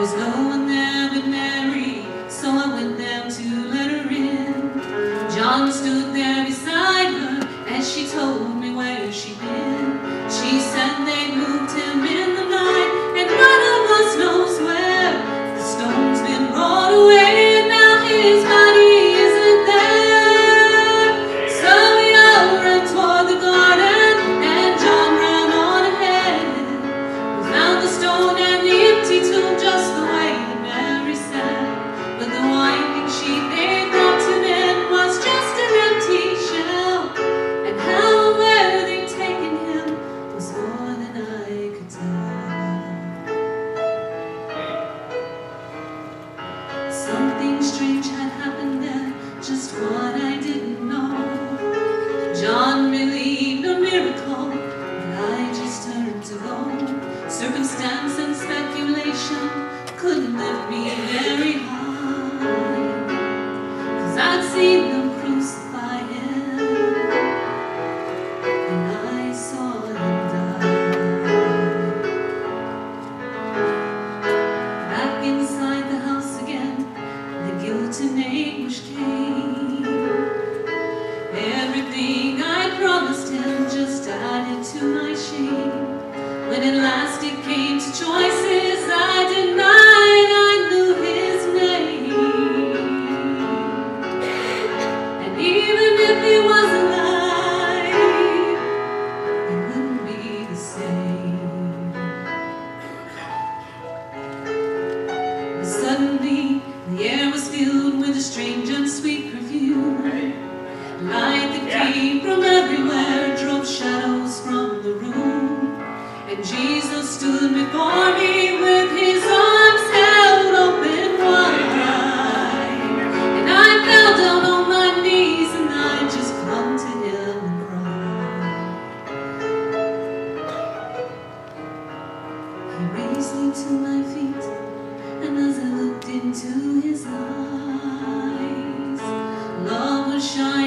was no one there but Mary, so I went down to let her in. John stood there beside her as she told me where she'd been. She said they moved him in the night, and none of us knows where. The stone's been rolled away, and now his body isn't there. So we all ran toward the garden, and John ran on ahead. We found the stone and the empty tomb just the way that Mary said. But the winding sheet they dropped him in was just an empty shell. And how where they'd taken him was more than I could tell. Something strange had happened there, just what I didn't know. John believed a miracle, but I just turned to go. Circumstance and speculation couldn't lift me very high, 'cause I'd seen them crucify him, and I saw him die. Back inside the house again, the guilt and anguish came. Everything I promised him just added to my shame. When at last it came to choices, I denied I knew his name. And even if he was alive, it wouldn't be the same. But suddenly the air was filled with a strange and sweet perfume. Light that came from everywhere drove shadows from the room. And Jesus stood before me with his arms held open wide. And I fell down on my knees and I just clung to him and cried. He raised me to my feet, and as I looked into his eyes, love was shining